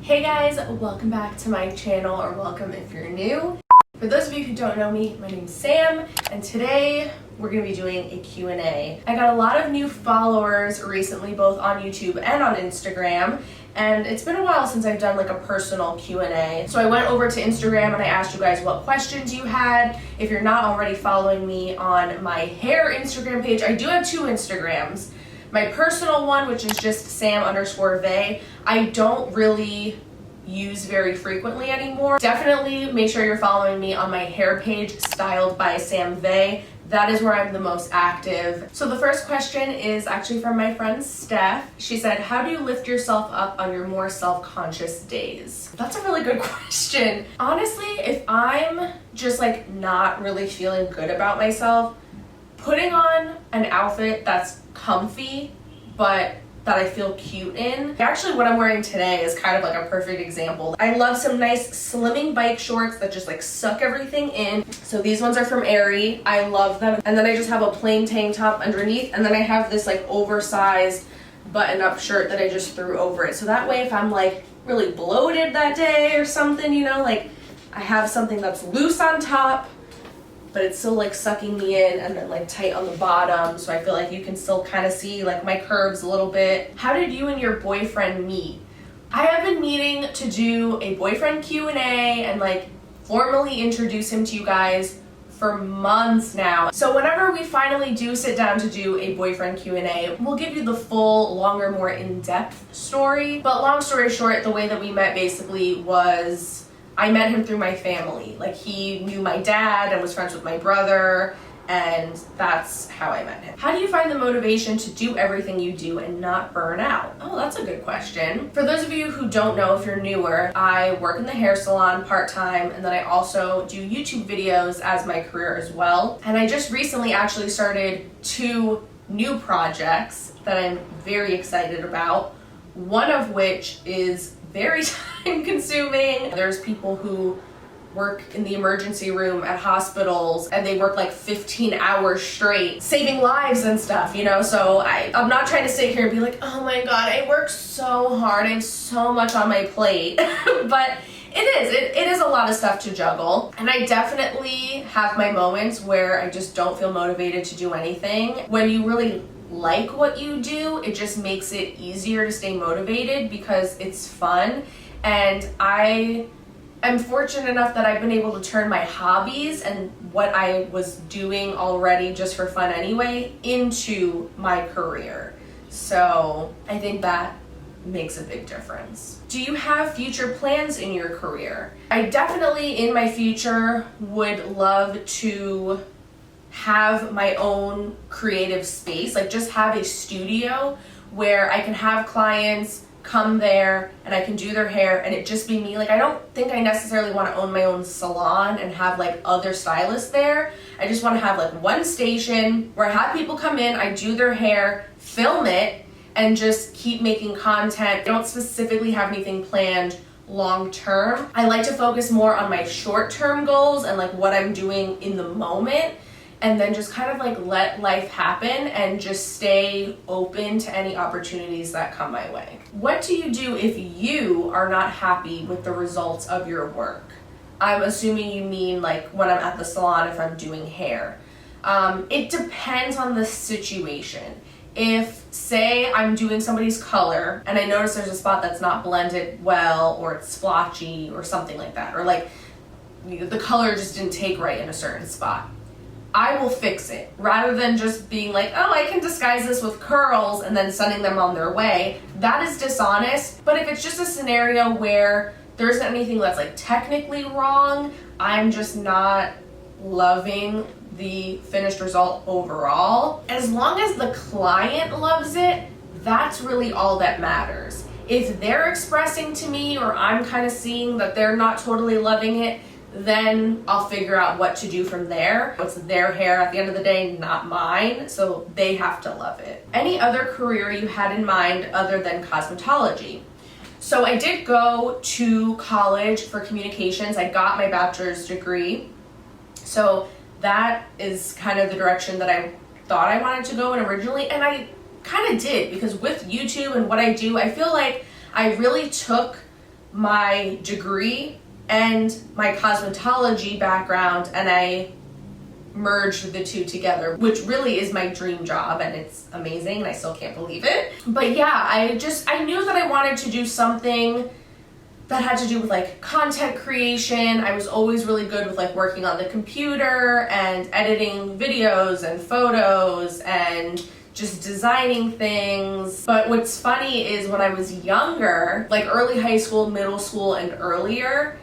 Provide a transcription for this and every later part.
Hey guys, welcome back to my channel, or welcome if you're new. For those of you who don't know me, my name's Sam, and today we're going to be doing a Q&A. I got a lot of new followers recently, both on YouTube and on Instagram, and it's been a while since I've done like a personal Q&A. So I went over to Instagram and I asked you guys what questions you had. If you're not already following me on my hair Instagram page, I do have two Instagrams. My personal one, which is just sam_vay, I don't really use very frequently anymore. Definitely make sure you're following me on my hair page, Styled by Sam Vay. That is where I'm the most active. So the first question is actually from my friend Steph. She said, how do you lift yourself up on your more self-conscious days? That's a really good question. Honestly, if I'm just like not really feeling good about myself, putting on an outfit that's comfy, but that I feel cute in. Actually, what I'm wearing today is kind of like a perfect example. I love some nice slimming bike shorts that just like suck everything in. So these ones are from Aerie. I love them. And then I just have a plain tank top underneath, and then I have this like oversized button-up shirt that I just threw over it. So that way, if I'm like really bloated that day or something, you know, like I have something that's loose on top, but it's still like sucking me in, and then like tight on the bottom, so I feel like you can still kind of see like my curves a little bit. How did you and your boyfriend meet? I have been meaning to do a boyfriend Q&A and like formally introduce him to you guys for months now. So whenever we finally do sit down to do a boyfriend Q&A, we'll give you the full, longer, more in-depth story. But long story short, the way that we met basically was I met him through my family. Like, he knew my dad and was friends with my brother, and that's how I met him. How do you find the motivation to do everything you do and not burn out? Oh, that's a good question. For those of you who don't know, if you're newer, I work in the hair salon part-time, and then I also do YouTube videos as my career as well. And I just recently actually started 2 new projects that I'm very excited about, one of which is very time consuming. There's people who work in the emergency room at hospitals and they work like 15 hours straight, saving lives and stuff, you know? So I'm not trying to sit here and be like, oh my God, I work so hard, I have so much on my plate. But it is a lot of stuff to juggle. And I definitely have my moments where I just don't feel motivated to do anything. When you really like what you do, it just makes it easier to stay motivated because it's fun. And I am fortunate enough that I've been able to turn my hobbies and what I was doing already just for fun anyway into my career. So I think that makes a big difference. Do you have future plans in your career? I definitely in my future would love to have my own creative space, like just have a studio where I can have clients come there and I can do their hair and it just be me. Like, I don't think I necessarily want to own my own salon and have like other stylists there. I just want to have like one station where I have people come in, I do their hair, film it, and just keep making content. I don't specifically have anything planned long term. I like to focus more on my short term goals and like what I'm doing in the moment, and then just kind of like let life happen and just stay open to any opportunities that come my way. What do you do if you are not happy with the results of your work? I'm assuming you mean like when I'm at the salon, if I'm doing hair. It depends on the situation. If, say, I'm doing somebody's color and I notice there's a spot that's not blended well, or it's splotchy or something like that, or like the color just didn't take right in a certain spot, I will fix it rather than just being like, oh, I can disguise this with curls and then sending them on their way. That is dishonest. But if it's just a scenario where there isn't anything that's like technically wrong, I'm just not loving the finished result overall, as long as the client loves it, that's really all that matters. If they're expressing to me, or I'm kind of seeing that they're not totally loving it, then I'll figure out what to do from there. It's their hair at the end of the day, not mine, so they have to love it. Any other career you had in mind other than cosmetology? So I did go to college for communications. I got my bachelor's degree. So that is kind of the direction that I thought I wanted to go in originally, and I kind of did, because with YouTube and what I do, I feel like I really took my degree and my cosmetology background, and I merged the two together, which really is my dream job, and it's amazing and I still can't believe it. But yeah, I knew that I wanted to do something that had to do with like content creation. I was always really good with like working on the computer and editing videos and photos and just designing things. But what's funny is when I was younger, like early high school, middle school, and earlier,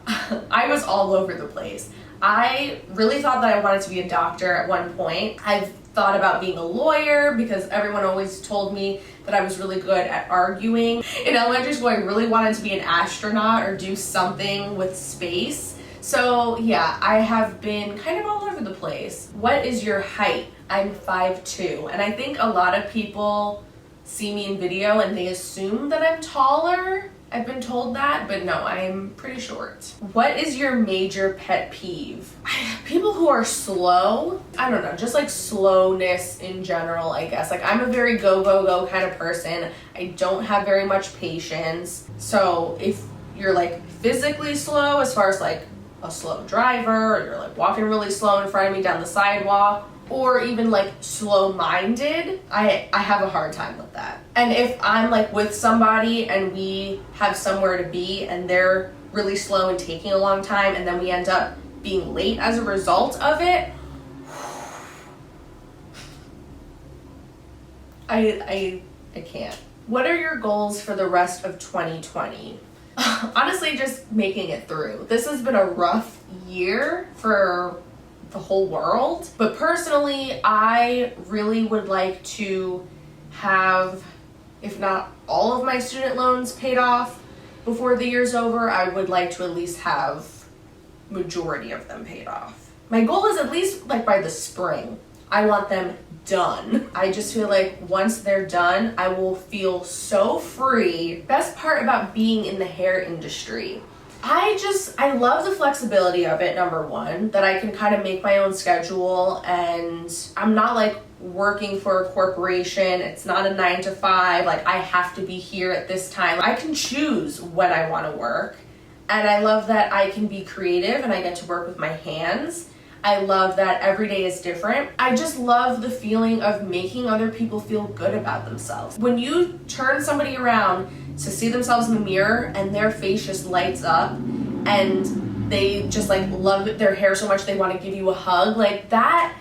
I was all over the place. I really thought that I wanted to be a doctor at one point. I've thought about being a lawyer because everyone always told me that I was really good at arguing. In elementary school, I really wanted to be an astronaut or do something with space. So yeah, I have been kind of all over the place. What is your height? I'm 5'2", and I think a lot of people see me in video and they assume that I'm taller. I've been told that, but no, I'm pretty short. What is your major pet peeve? People who are slow. I don't know, just like slowness in general, I guess. Like I'm a very go, go, go kind of person. I don't have very much patience. So if you're like physically slow, as far as like a slow driver, or you're like walking really slow in front of me down the sidewalk, or even like slow-minded, I have a hard time with that. And if I'm like with somebody and we have somewhere to be and they're really slow and taking a long time and then we end up being late as a result of it, I can't. What are your goals for the rest of 2020? Honestly, just making it through. This has been a rough year for the whole world, but personally I really would like to have, if not all of my student loans paid off before the year's over, I would like to at least have majority of them paid off. My goal is at least like by the spring, I want them done. I just feel like once they're done, I will feel so free. Best part about being in the hair industry, I love the flexibility of it, number one, that I can kind of make my own schedule and I'm not like working for a corporation. It's not a 9 to 5, like I have to be here at this time. I can choose when I want to work, and I love that I can be creative and I get to work with my hands. I love that every day is different. I just love the feeling of making other people feel good about themselves. When you turn somebody around to see themselves in the mirror and their face just lights up and they just like love their hair so much they want to give you a hug, like that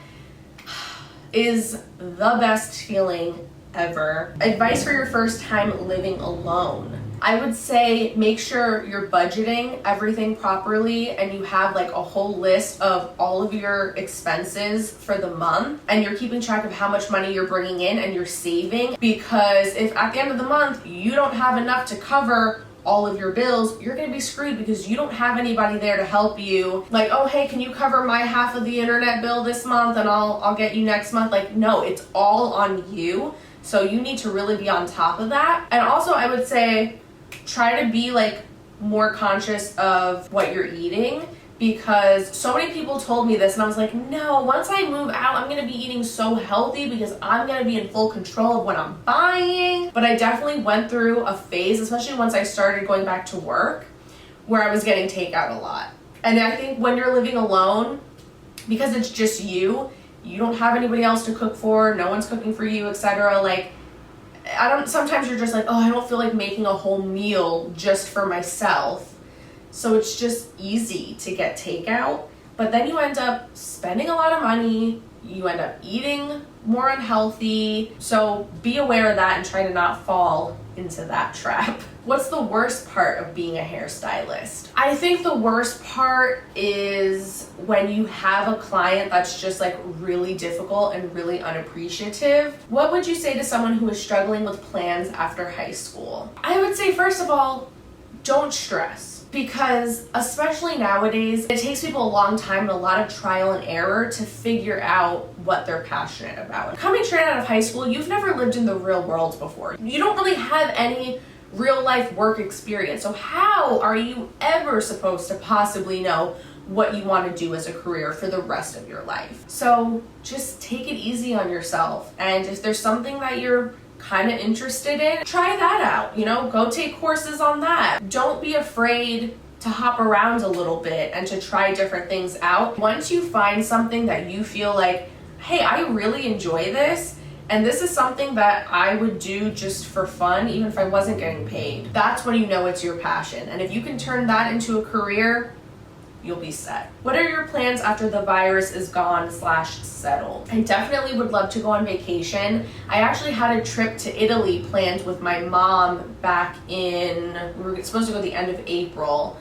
is the best feeling ever. Advice for your first time living alone. I would say make sure you're budgeting everything properly and you have like a whole list of all of your expenses for the month and you're keeping track of how much money you're bringing in and you're saving, because if at the end of the month you don't have enough to cover all of your bills, you're gonna be screwed because you don't have anybody there to help you. Like, oh hey, can you cover my half of the internet bill this month and I'll get you next month? Like, no, it's all on you. So you need to really be on top of that. And also I would say try to be like more conscious of what you're eating, because so many people told me this and I was like, no, once I move out, I'm gonna be eating so healthy because I'm gonna be in full control of what I'm buying. But I definitely went through a phase, especially once I started going back to work, where I was getting takeout a lot. And I think when you're living alone, because it's just you don't have anybody else to cook for, no one's cooking for you, etc. Like, sometimes you're just like, oh, I don't feel like making a whole meal just for myself. So it's just easy to get takeout, but then you end up spending a lot of money, you end up eating more unhealthy. So be aware of that and try to not fall into that trap. What's the worst part of being a hairstylist? I think the worst part is when you have a client that's just like really difficult and really unappreciative. What would you say to someone who is struggling with plans after high school? I would say, first of all, don't stress. Because especially nowadays, it takes people a long time and a lot of trial and error to figure out what they're passionate about. Coming straight out of high school, you've never lived in the real world before. You don't really have any real life work experience. So how are you ever supposed to possibly know what you want to do as a career for the rest of your life? So just take it easy on yourself. And if there's something that you're kind of interested in, try that out, you know, go take courses on that. Don't be afraid to hop around a little bit and to try different things out. Once you find something that you feel like, hey, I really enjoy this, and this is something that I would do just for fun, even if I wasn't getting paid, that's when you know it's your passion. And if you can turn that into a career, you'll be set. What are your plans after the virus is gone / settled? I definitely would love to go on vacation. I actually had a trip to Italy planned with my mom back in, we were supposed to go the end of April.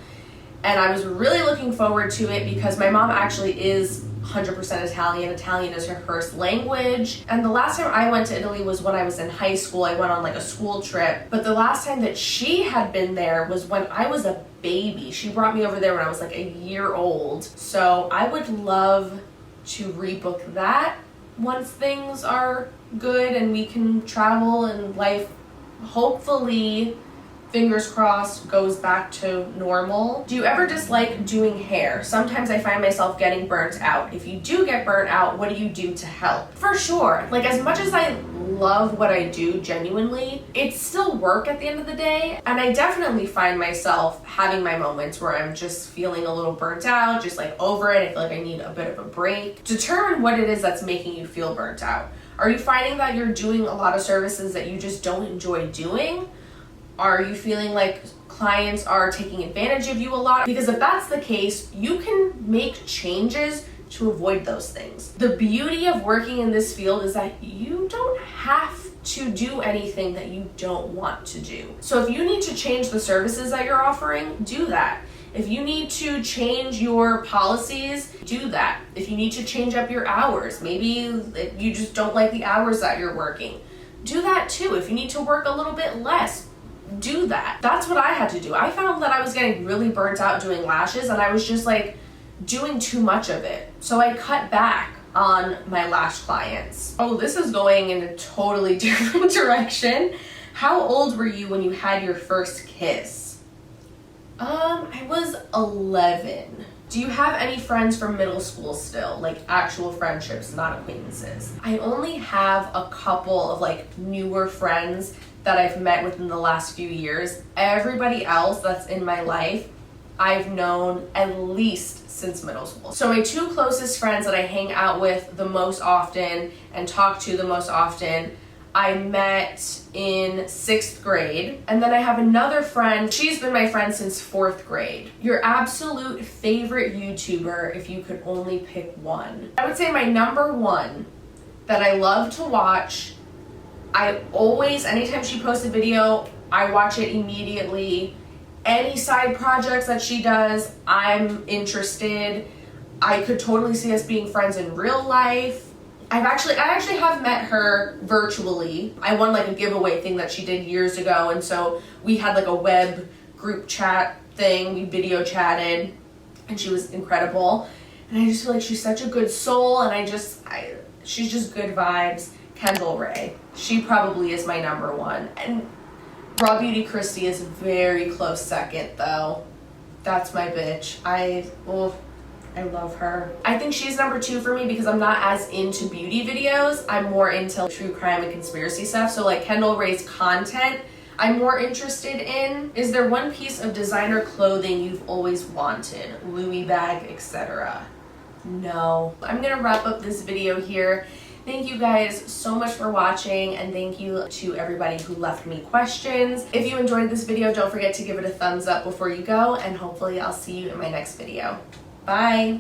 And I was really looking forward to it because my mom actually is 100% Italian. Italian is her first language. And the last time I went to Italy was when I was in high school. I went on like a school trip. But the last time that she had been there was when I was a baby. She brought me over there when I was like a year old. So I would love to rebook that once things are good and we can travel and life hopefully, fingers crossed, goes back to normal. Do you ever dislike doing hair? Sometimes I find myself getting burnt out. If you do get burnt out, what do you do to help? For sure. Like, as much as I love what I do genuinely, it's still work at the end of the day. And I definitely find myself having my moments where I'm just feeling a little burnt out, just like over it. I feel like I need a bit of a break. Determine what it is that's making you feel burnt out. Are you finding that you're doing a lot of services that you just don't enjoy doing? Are you feeling like clients are taking advantage of you a lot? Because if that's the case, you can make changes to avoid those things. The beauty of working in this field is that you don't have to do anything that you don't want to do. So if you need to change the services that you're offering, do that. If you need to change your policies, do that. If you need to change up your hours, maybe you just don't like the hours that you're working, do that too. If you need to work a little bit less, do that. That's what I had to do. I found that I was getting really burnt out doing lashes and I was just like doing too much of it. So I cut back on my lash clients. Oh, this is going in a totally different direction. How old were you when you had your first kiss? I was 11. Do you have any friends from middle school still? Like actual friendships, not acquaintances? I only have a couple of like newer friends that I've met within the last few years. Everybody else that's in my life, I've known at least since middle school. So my two closest friends that I hang out with the most often and talk to the most often, I met in 6th grade. And then I have another friend, she's been my friend since 4th grade. Your absolute favorite YouTuber, if you could only pick one. I would say my number one that I love to watch, I always, anytime she posts a video, I watch it immediately. Any side projects that she does, I'm interested. I could totally see us being friends in real life. I actually have met her virtually. I won like a giveaway thing that she did years ago, and so we had like a web group chat thing. We video chatted, and she was incredible. And I just feel like she's such a good soul, and she's just good vibes. Kendall Ray. She probably is my number one. And Raw Beauty Christie is a very close second though. That's my bitch. I love her. I think she's number two for me because I'm not as into beauty videos. I'm more into true crime and conspiracy stuff. So like Kendall Ray's content, I'm more interested in. Is there one piece of designer clothing you've always wanted? Louis bag, etc. No. I'm gonna wrap up this video here. Thank you guys so much for watching, and thank you to everybody who left me questions. If you enjoyed this video, don't forget to give it a thumbs up before you go, and hopefully I'll see you in my next video. Bye.